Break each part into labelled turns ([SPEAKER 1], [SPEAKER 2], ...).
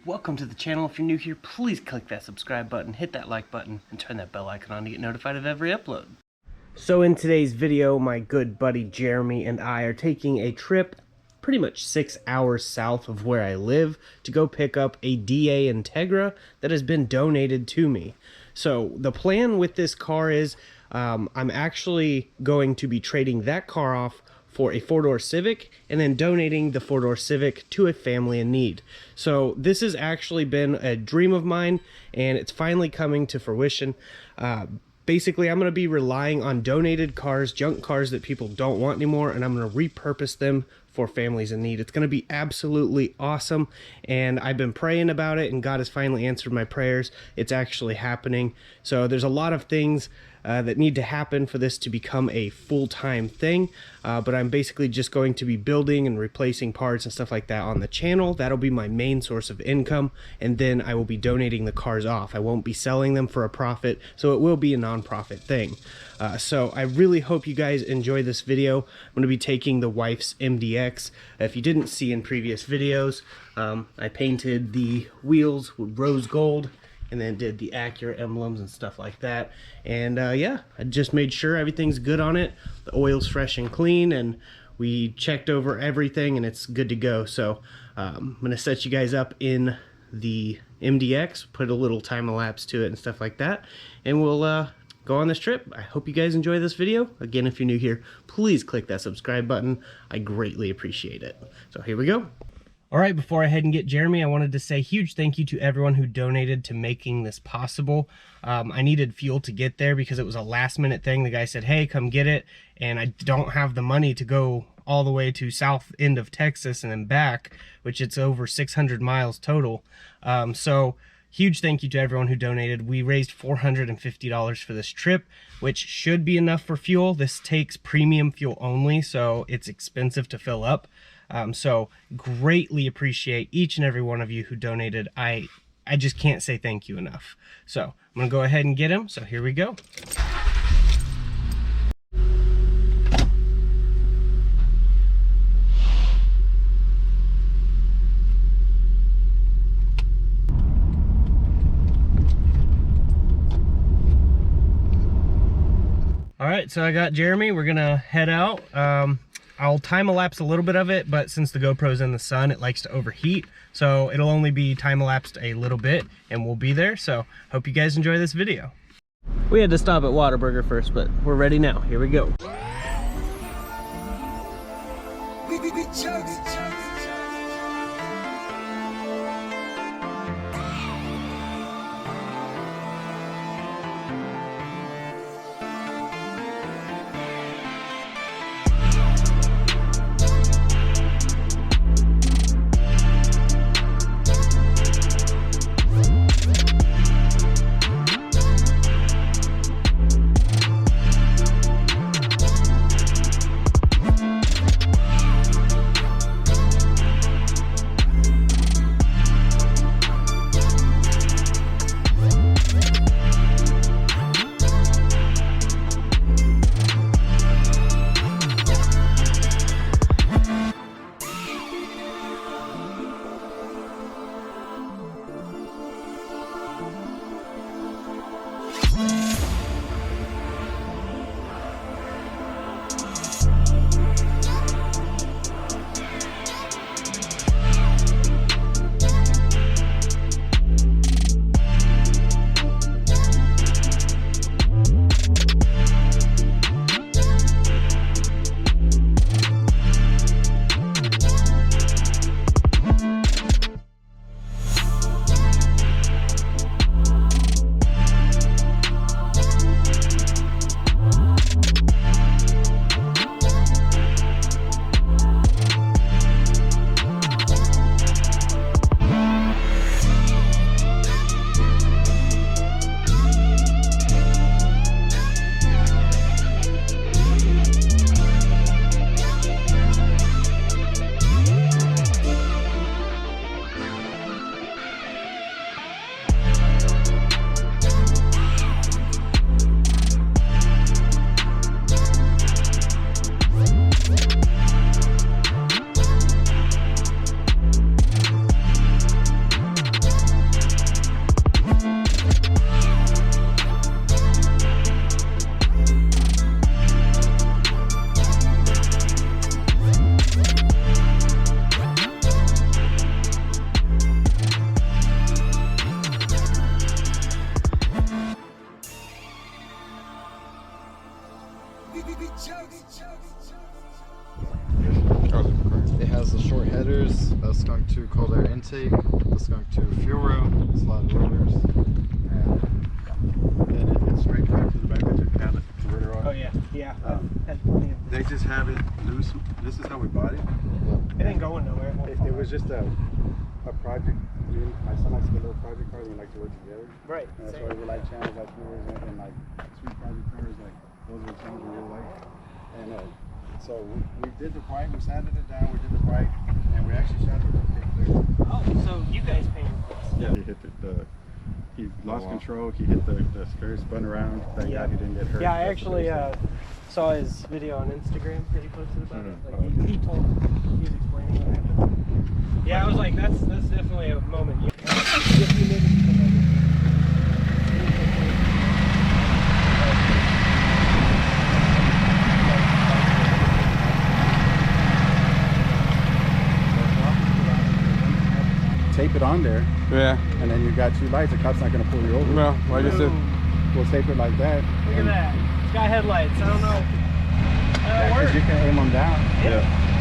[SPEAKER 1] Welcome to the channel. If you're new here, please click that subscribe button, hit that like button, and turn that bell icon on to get notified of every upload. So in today's video, my good buddy Jeremy and I are taking a trip pretty much 6 hours south of where I live to go pick up a DA Integra that has been donated to me. So the plan with this car is I'm actually going to be trading that car off for a four-door Civic and then donating the four-door Civic to a family in need. So this has actually been a dream of mine and it's finally coming to fruition. Basically, I'm going to be relying on donated cars, junk cars that people don't want anymore, and I'm going to repurpose them for families in need. It's going to be absolutely awesome, and I've been praying about it, and God has finally answered my prayers. It's actually happening. So there's a lot of things that need to happen for this to become a full-time thing, but I'm basically just going to be building and replacing parts and stuff like that on the channel. That'll be my main source of income, and then I will be donating the cars off. I won't be selling them for a profit, so it will be a non-profit thing. So I really hope you guys enjoy this video. I'm going to be taking the wife's MDX. If you didn't see in previous videos, I painted the wheels with rose gold and then did the Acura emblems and stuff like that. And yeah, I just made sure everything's good on it. The oil's fresh and clean, and we checked over everything and it's good to go. So I'm gonna set you guys up in the MDX, put a little time elapse to it and stuff like that, and we'll go on this trip. I hope you guys enjoy this video. Again, if you're new here, please click that subscribe button. I greatly appreciate it. So here we go. All right, before I head and get Jeremy, I wanted to say a huge thank you to everyone who donated to making this possible. I needed fuel to get there because it was a last minute thing. The guy said, hey, come get it. And I don't have the money to go all the way to south end of Texas and then back, which it's over 600 miles total. So huge thank you to everyone who donated. We raised $450 for this trip, which should be enough for fuel. This takes premium fuel only, so it's expensive to fill up. So greatly appreciate each and every one of you who donated. I just can't say thank you enough. So I'm gonna go ahead and get him. So here we go. All right, so I got Jeremy. We're gonna head out. I'll time elapse a little bit of it, but since the GoPro's in the sun, it likes to overheat. So it'll only be time elapsed a little bit and we'll be there. So hope you guys enjoy this video. We had to stop at Whataburger first, but we're ready now. Here we go.
[SPEAKER 2] skunk to cold air intake, the skunk to fuel rail, slide rollers, and it's straight back to the back of the converter oil.
[SPEAKER 1] Oh yeah, yeah.
[SPEAKER 2] They just have it loose. This is how we bought it.
[SPEAKER 1] It ain't going nowhere.
[SPEAKER 2] It was just a project. My son likes to get a little project cars and we like to work together.
[SPEAKER 1] Right.
[SPEAKER 2] And that's why we like channels like yours and like sweet project cars. Like those are the things we really like. And so we did the white. We sanded it down. We did the white, and we actually shot it with clear.
[SPEAKER 1] Oh, so you guys painted this?
[SPEAKER 2] Yeah. He hit he lost control. He hit the skirt, spun around. Thank God he didn't get hurt.
[SPEAKER 1] Yeah, I actually saw his video on Instagram that he posted about it. Like he was explaining what happened. Yeah, I was like, that's definitely a moment.
[SPEAKER 2] Tape it on there.
[SPEAKER 3] Yeah.
[SPEAKER 2] And then you got two lights. The cop's not going to pull you over.
[SPEAKER 3] No, like I said.
[SPEAKER 2] We'll tape it like that.
[SPEAKER 1] Look at that. Sky headlights. I don't know.
[SPEAKER 2] Because you can aim them down.
[SPEAKER 3] Yeah.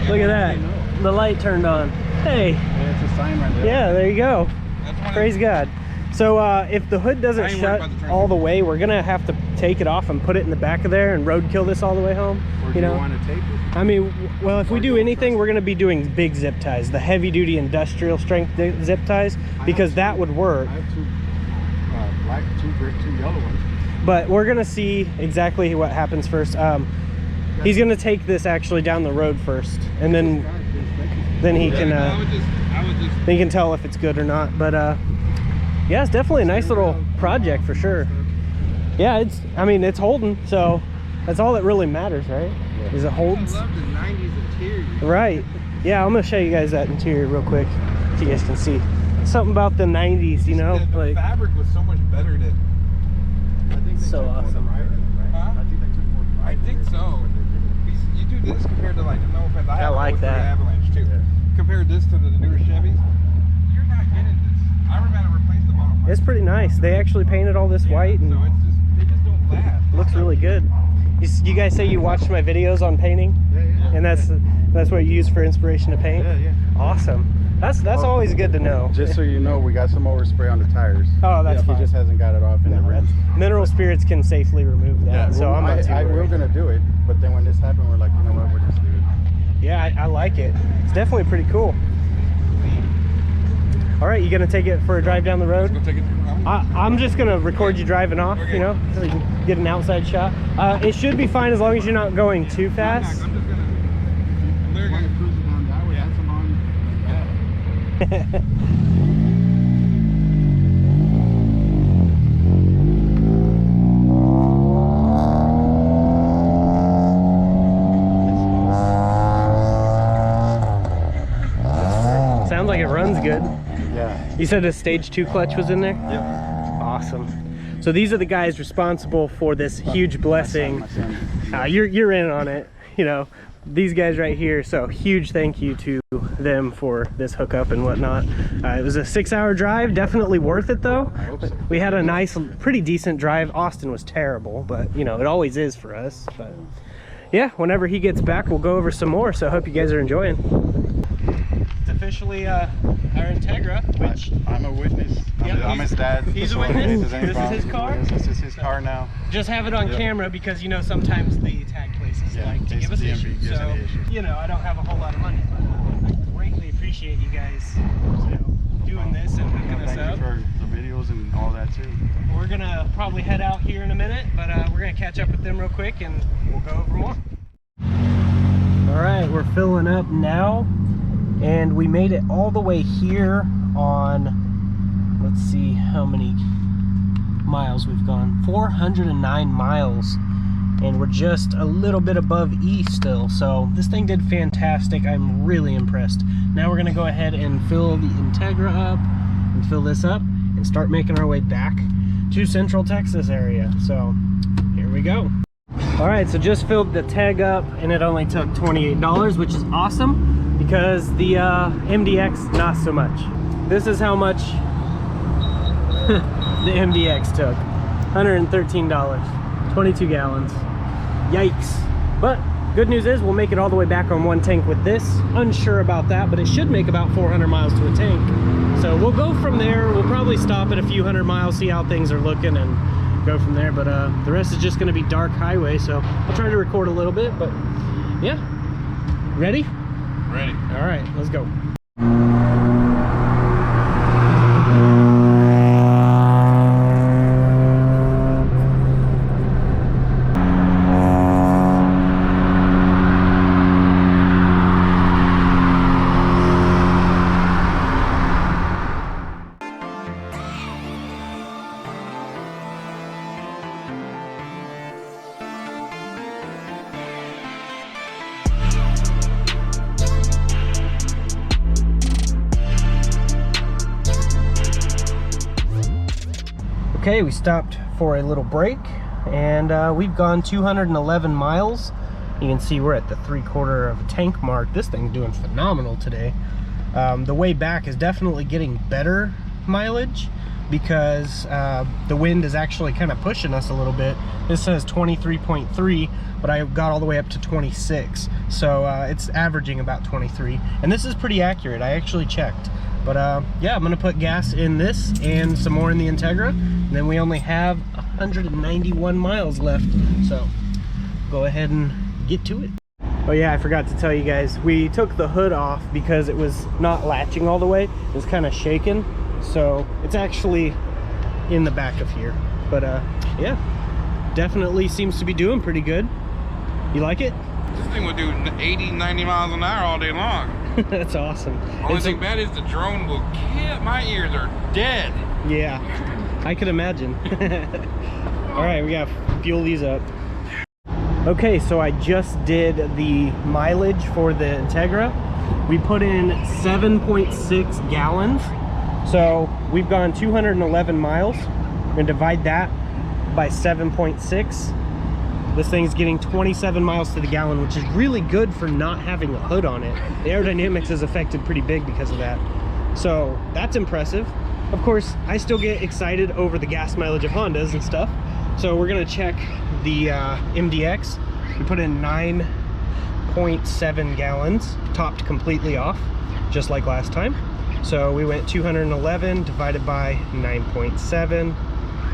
[SPEAKER 1] Look at that. The light turned on. Hey.
[SPEAKER 2] Yeah, it's a sign right there.
[SPEAKER 1] Yeah, there you go. Praise God. So if the hood doesn't shut all the way, we're gonna have to take it off and put it in the back of there and roadkill this all the way home.
[SPEAKER 2] Or do you want to tape it?
[SPEAKER 1] I mean, well, if we do anything, we're gonna be doing big zip ties, the heavy duty industrial strength zip ties, because that would work.
[SPEAKER 2] I have two black, two yellow ones.
[SPEAKER 1] But we're gonna see exactly what happens first. He's gonna take this actually down the road first, and then he can then he can tell if it's good or not. But yeah, it's definitely a nice little project for sure. Yeah, I mean it's holding, so that's all that really matters, right? Is it holds?
[SPEAKER 3] I love the 90s interior.
[SPEAKER 1] Right. Yeah, I'm gonna show you guys that interior real quick so you guys can see something about the 90s, you know.
[SPEAKER 3] The
[SPEAKER 1] like
[SPEAKER 3] fabric was so much better than.
[SPEAKER 2] I think they
[SPEAKER 1] So
[SPEAKER 2] took more
[SPEAKER 1] awesome.
[SPEAKER 2] pride in it, right?
[SPEAKER 3] Huh?
[SPEAKER 2] I think they took more pride
[SPEAKER 3] I
[SPEAKER 2] in
[SPEAKER 3] think
[SPEAKER 2] it.
[SPEAKER 3] so. You do this compared to like, no offense, I have
[SPEAKER 1] like
[SPEAKER 3] a 03
[SPEAKER 1] that.
[SPEAKER 3] Avalanche too.
[SPEAKER 2] Yeah.
[SPEAKER 3] Compare this to the newer Chevys, you're not getting this. I remember replace the bottom.
[SPEAKER 1] it's pretty nice. They actually painted all this white and
[SPEAKER 3] So it's just, they just don't last.
[SPEAKER 1] looks really good. You guys say you watched my videos on painting,
[SPEAKER 2] Yeah.
[SPEAKER 1] and that's what you use for inspiration to paint.
[SPEAKER 2] Yeah.
[SPEAKER 1] Awesome. That's always good to know.
[SPEAKER 2] Just so you know, we got some overspray on the tires.
[SPEAKER 1] Oh, that's
[SPEAKER 2] He
[SPEAKER 1] fine.
[SPEAKER 2] just hasn't got it off in the rims.
[SPEAKER 1] Mineral spirits can safely remove that, so I'm not too
[SPEAKER 2] we were
[SPEAKER 1] worried.
[SPEAKER 2] gonna do it, but then when this happened, we're like, you know what, we're just doing it.
[SPEAKER 1] Yeah, I like it. It's definitely pretty cool. All right, you gonna take it for a drive down the road?
[SPEAKER 3] Go take it.
[SPEAKER 1] I'm just gonna record you driving off, you know, so you can get an outside shot. It should be fine as long as you're not going too fast.
[SPEAKER 3] I'm just gonna. I'm literally
[SPEAKER 2] We're
[SPEAKER 3] gonna
[SPEAKER 2] cruise it down that way, add some on like that.
[SPEAKER 1] Sounds like it runs good.
[SPEAKER 2] Yeah.
[SPEAKER 1] You said a stage 2 clutch was in there?
[SPEAKER 2] Yep.
[SPEAKER 1] Awesome. So these are the guys responsible for this huge blessing.
[SPEAKER 2] My son.
[SPEAKER 1] You're in on it, you know, these guys right here. So huge thank you to them for this hookup and whatnot. It was a 6-hour drive, definitely worth it though.
[SPEAKER 2] I hope so.
[SPEAKER 1] We had a nice, pretty decent drive. Austin was terrible, but you know, it always is for us. But yeah, whenever he gets back, we'll go over some more. So I hope you guys are enjoying. It's officially our Integra, which
[SPEAKER 2] I'm a witness. I'm his dad.
[SPEAKER 1] he's a
[SPEAKER 2] So
[SPEAKER 1] witness.
[SPEAKER 2] if there's any
[SPEAKER 1] This is
[SPEAKER 2] problem,
[SPEAKER 1] his car?
[SPEAKER 2] This is his car now.
[SPEAKER 1] just have it on camera because you know sometimes the tag places
[SPEAKER 2] Yeah,
[SPEAKER 1] like to
[SPEAKER 2] in
[SPEAKER 1] give us
[SPEAKER 2] case the DMV
[SPEAKER 1] issues.
[SPEAKER 2] gives
[SPEAKER 1] So
[SPEAKER 2] any issues.
[SPEAKER 1] you know, I don't have a whole lot of money, but I greatly appreciate you guys, you know, doing this and hooking us
[SPEAKER 2] Thank
[SPEAKER 1] up.
[SPEAKER 2] you for the videos and all that too.
[SPEAKER 1] We're gonna probably head out here in a minute, but we're gonna catch up with them real quick and we'll go over more. All right, we're filling up now, and we made it all the way here on, let's see how many miles we've gone. 409 miles, and we're just a little bit above E still. So this thing did fantastic. I'm really impressed. Now we're gonna go ahead and fill the Integra up and fill this up and start making our way back to Central Texas area. So here we go. All right, so just filled the tag up and it only took $28, which is awesome because the MDX, not so much. This is how much the MDX took. $113, 22 gallons. Yikes. But Good news is we'll make it all the way back on one tank with this. Unsure about that, but it should make about 400 miles to a tank. So we'll go from there. We'll probably stop at a few hundred miles, see how things are looking, and go from there. But the rest is just going to be dark highway, so I'll try to record a little bit. But yeah, ready?
[SPEAKER 3] Ready.
[SPEAKER 1] All right, let's go. Okay, we stopped for a little break, and we've gone 211 miles. You can see we're at the 3/4 of a tank mark. This thing's doing phenomenal today. The way back is definitely getting better mileage because the wind is actually kind of pushing us a little bit. This says 23.3, but I got all the way up to 26, so it's averaging about 23, and this is pretty accurate. I actually checked. But yeah, I'm gonna put gas in this and some more in the Integra, and then we only have 191 miles left, so go ahead and get to it. Oh yeah, I forgot to tell you guys, we took the hood off because it was not latching all the way. It was kind of shaking, so it's actually in the back of here. But yeah, definitely seems to be doing pretty good. You like it?
[SPEAKER 3] This thing will do 80, 90 miles an hour all day long.
[SPEAKER 1] That's awesome.
[SPEAKER 3] Only thing bad is the drone will kill. My ears are dead.
[SPEAKER 1] Yeah, I could imagine. All right, we gotta fuel these up. Okay, so I just did the mileage for the Integra. We put in 7.6 gallons. So we've gone 211 miles. We're gonna divide that by 7.6. This thing's getting 27 miles to the gallon, which is really good for not having a hood on it. The aerodynamics is affected pretty big because of that. So that's impressive. Of course, I still get excited over the gas mileage of Hondas and stuff. So we're gonna check the MDX. We put in 9.7 gallons, topped completely off, just like last time. So we went 211 divided by 9.7,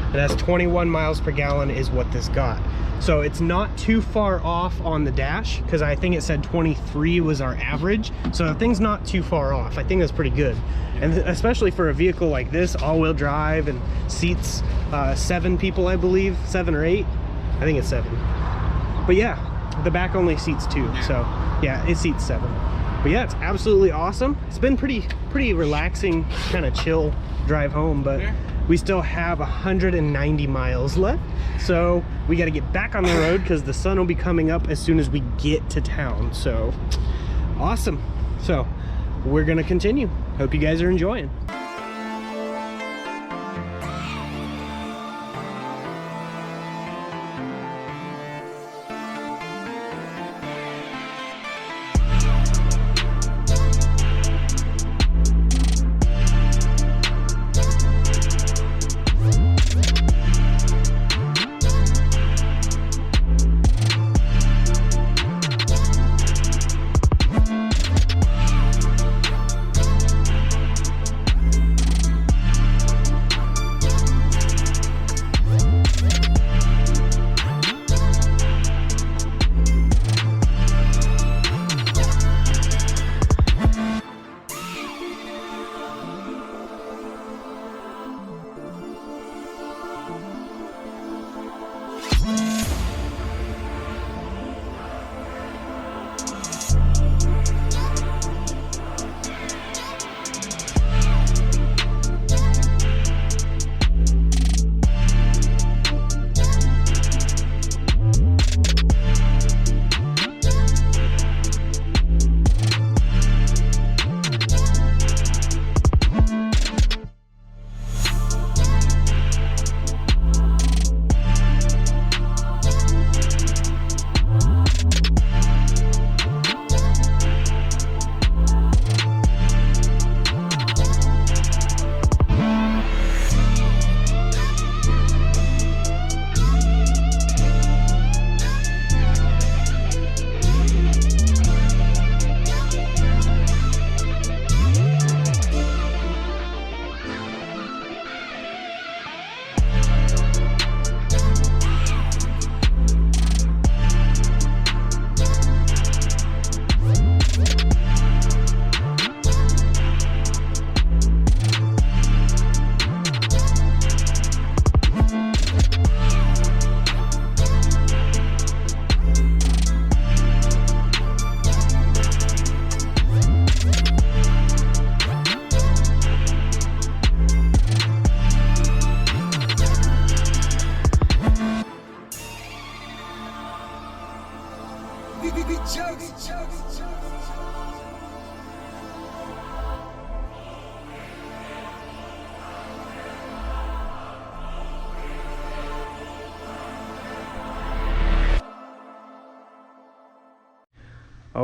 [SPEAKER 1] and that's 21 miles per gallon is what this got. So it's not too far off on the dash, because I think it said 23 was our average. So the thing's not too far off. I think that's pretty good. And especially for a vehicle like this, all-wheel drive, and seats 7 people, I believe, 7 or 8. I think it's 7. But yeah, the back only seats 2. So yeah, it seats 7. But yeah, it's absolutely awesome. It's been pretty relaxing, kind of chill drive home, but we still have 190 miles left. So we got to get back on the road because the sun will be coming up as soon as we get to town. So awesome. So we're going to continue. Hope you guys are enjoying.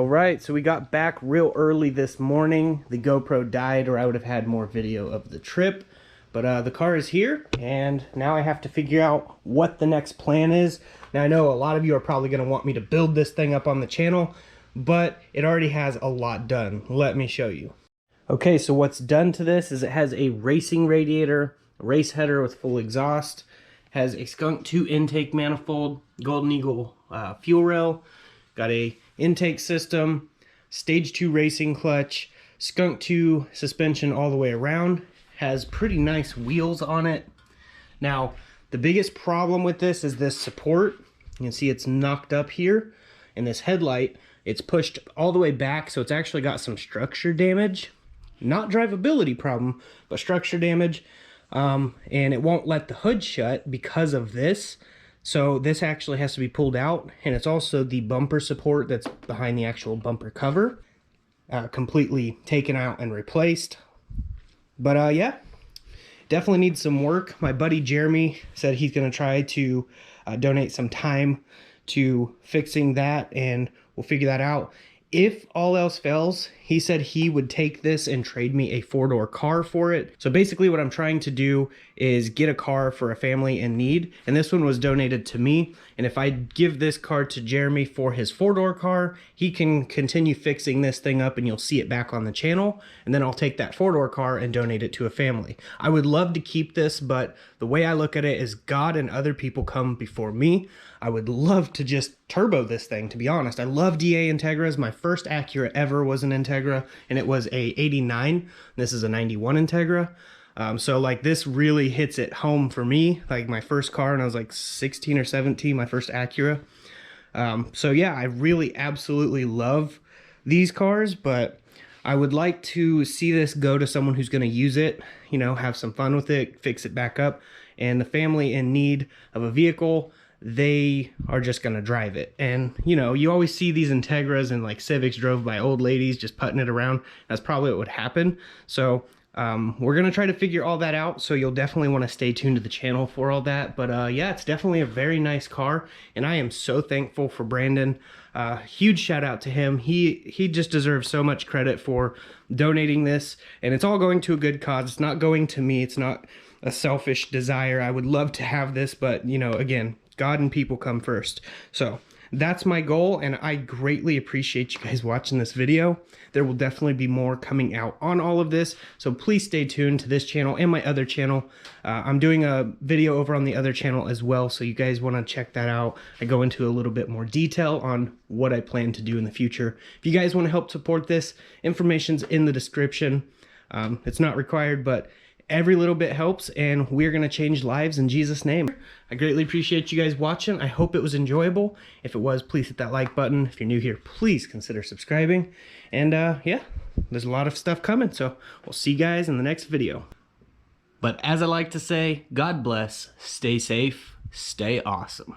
[SPEAKER 1] All right, so we got back real early this morning. The GoPro died, or I would have had more video of the trip. But the car is here, and now I have to figure out what the next plan is. Now, I know a lot of you are probably going to want me to build this thing up on the channel, but it already has a lot done. Let me show you. Okay, so what's done to this is it has a racing radiator, a race header with full exhaust, has a Skunk 2 intake manifold, Golden Eagle fuel rail, got a intake system, Stage 2 racing clutch, Skunk 2 suspension all the way around, has pretty nice wheels on it. Now, the biggest problem with this is this support. You can see it's knocked up here, and this headlight, it's pushed all the way back, so it's actually got some structure damage. Not drivability problem, but structure damage. And it won't let the hood shut because of this. So this actually has to be pulled out, and it's also the bumper support that's behind the actual bumper cover, completely taken out and replaced. But yeah, definitely needs some work. My buddy Jeremy said he's going to try to donate some time to fixing that, and we'll figure that out. If all else fails, he said he would take this and trade me a 4-door car for it. So basically what I'm trying to do is get a car for a family in need. And this one was donated to me. And if I give this car to Jeremy for his 4-door car, he can continue fixing this thing up and you'll see it back on the channel. And then I'll take that 4-door car and donate it to a family. I would love to keep this, but the way I look at it is God and other people come before me. I would love to just turbo this thing, to be honest. I love DA Integras. My first Acura ever was an Integra, and it was a 89. This is a 91 Integra. So like this really hits it home for me. Like my first car when I was like 16 or 17, my first Acura. So yeah, I really absolutely love these cars, but I would like to see this go to someone who's going to use it, you know, have some fun with it, fix it back up. And the family in need of a vehicle, they are just going to drive it. And, you know, you always see these Integras and like Civics drove by old ladies just putting it around. That's probably what would happen. So we're going to try to figure all that out. So you'll definitely want to stay tuned to the channel for all that. But yeah, it's definitely a very nice car. And I am so thankful for Brandon. Huge shout out to him. He just deserves so much credit for donating this. And it's all going to a good cause. It's not going to me. It's not a selfish desire. I would love to have this, but you know, again, God and people come first. So that's my goal, and I greatly appreciate you guys watching this video. There will definitely be more coming out on all of this, so please stay tuned to this channel and my other channel. I'm doing a video over on the other channel as well, so you guys want to check that out. I go into a little bit more detail on what I plan to do in the future. If you guys want to help support this, information's in the description. It's not required, but every little bit helps, and we're going to change lives in Jesus' name. I greatly appreciate you guys watching. I hope it was enjoyable. If it was, please hit that like button. If you're new here, please consider subscribing. And yeah, there's a lot of stuff coming, so we'll see you guys in the next video. But as I like to say, God bless, stay safe, stay awesome.